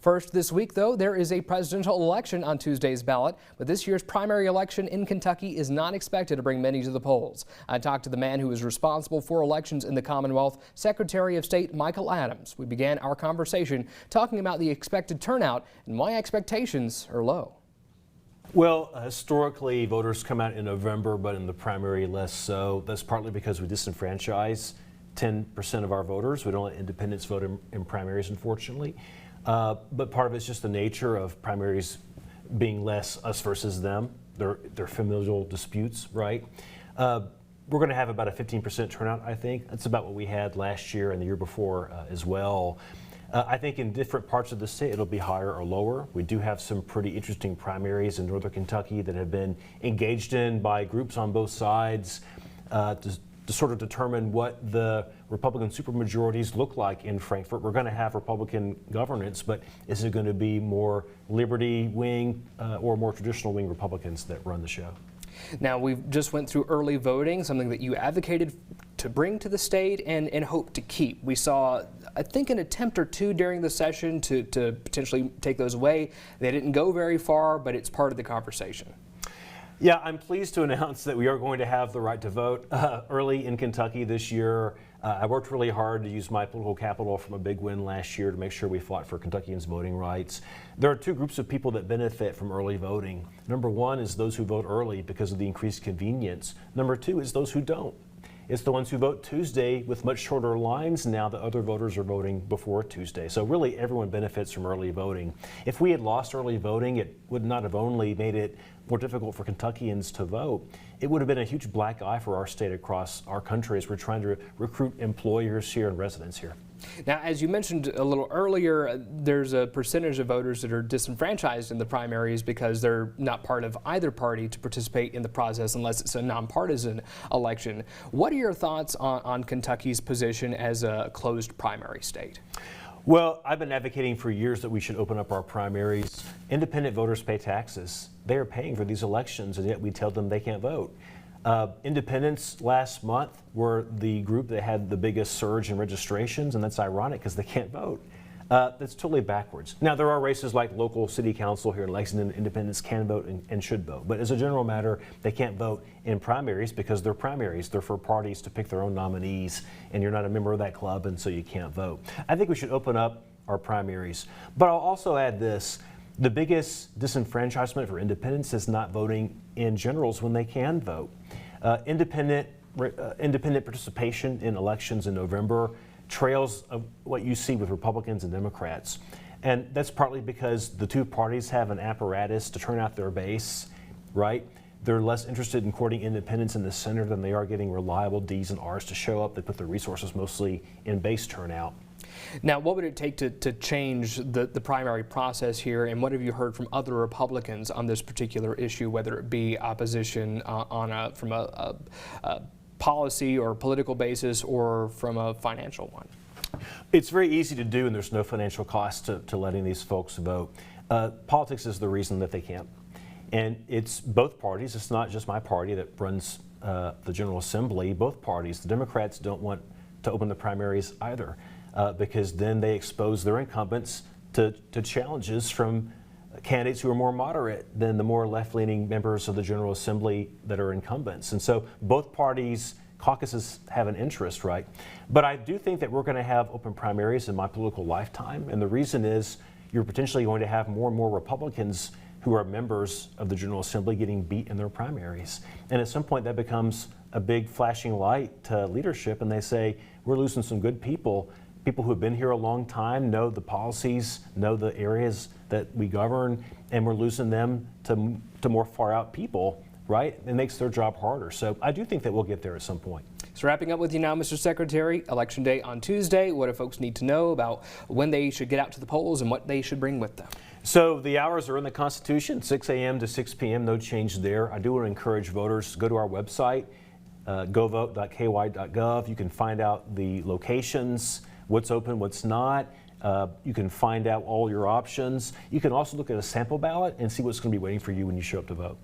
First this week, though, there is a presidential election on Tuesday's ballot, but this year's primary election in Kentucky is not expected to bring many to the polls. I talked to the man who is responsible for elections in the Commonwealth, Secretary of State Michael Adams. We began our conversation talking about the expected turnout and why expectations are low. Well, historically, voters come out in November, but in the primary less so. That's partly because we disenfranchise 10% of our voters. We don't let independents vote in primaries, unfortunately. But part of it's just the nature of primaries being less us versus them. They're familial disputes, right? We're going to have about a 15% turnout, I think. That's about what we had last year and the year before as well. I think in different parts of the state it'll be higher or lower. We do have some pretty interesting primaries in northern Kentucky that have been engaged in by groups on both sides to sort of determine what the Republican supermajorities look like in Frankfort. We're going to have Republican governance, but is it going to be more liberty wing or more traditional wing Republicans that run the show? Now, we've just went through early voting, something that you advocated to bring to the state and hope to keep. We saw, I think, an attempt or two during the session to potentially take those away. They didn't go very far, but it's part of the conversation. Yeah, I'm pleased to announce that we are going to have the right to vote early in Kentucky this year. I worked really hard to use my political capital from a big win last year to make sure we fought for Kentuckians' voting rights. There are two groups of people that benefit from early voting. Number one is those who vote early because of the increased convenience. Number two is those who don't. It's the ones who vote Tuesday with much shorter lines now that other voters are voting before Tuesday. So really everyone benefits from early voting. If we had lost early voting, it would not have only made it more difficult for Kentuckians to vote, it would have been a huge black eye for our state across our country as we're trying to recruit employers here and residents here. Now, as you mentioned a little earlier, there's a percentage of voters that are disenfranchised in the primaries because they're not part of either party to participate in the process unless it's a nonpartisan election. What are your thoughts on Kentucky's position as a closed primary state? Well, I've been advocating for years that we should open up our primaries. Independent voters pay taxes. They are paying for these elections, and yet we tell them they can't vote. Independents last month were the group that had the biggest surge in registrations, and that's ironic because they can't vote. That's totally backwards. Now, there are races like local city council here in Lexington. Independents can vote and should vote. But as a general matter, they can't vote in primaries because they're primaries. They're for parties to pick their own nominees, and you're not a member of that club, and so you can't vote. I think we should open up our primaries. But I'll also add this. The biggest disenfranchisement for independents is not voting in generals when they can vote. Independent participation in elections in November trails of what you see with Republicans and Democrats. And that's partly because the two parties have an apparatus to turn out their base, right? They're less interested in courting independents in the center than they are getting reliable D's and R's to show up. They put their resources mostly in base turnout. Now, what would it take to change the primary process here, and what have you heard from other Republicans on this particular issue, whether it be opposition from a policy or political basis or from a financial one? It's very easy to do, and there's no financial cost to letting these folks vote. Politics is the reason that they can't. And it's both parties. It's not just my party that runs the General Assembly. Both parties, the Democrats don't want to open the primaries either because then they expose their incumbents to challenges from candidates who are more moderate than the more left-leaning members of the General Assembly that are incumbents. And so both parties, caucuses have an interest, right? But I do think that we're going to have open primaries in my political lifetime. And the reason is you're potentially going to have more and more Republicans who are members of the General Assembly getting beat in their primaries. And at some point that becomes a big flashing light to leadership, and they say, we're losing some good people. People who have been here a long time, know the policies, know the areas that we govern, and we're losing them to more far out people, right? It makes their job harder. So I do think that we'll get there at some point. So wrapping up with you now, Mr. Secretary, Election Day on Tuesday. What do folks need to know about when they should get out to the polls and what they should bring with them? So the hours are in the Constitution, 6 a.m. to 6 p.m., no change there. I do want to encourage voters to go to our website, govote.ky.gov. You can find out the locations, what's open, what's not. You can find out all your options. You can also look at a sample ballot and see what's going to be waiting for you when you show up to vote.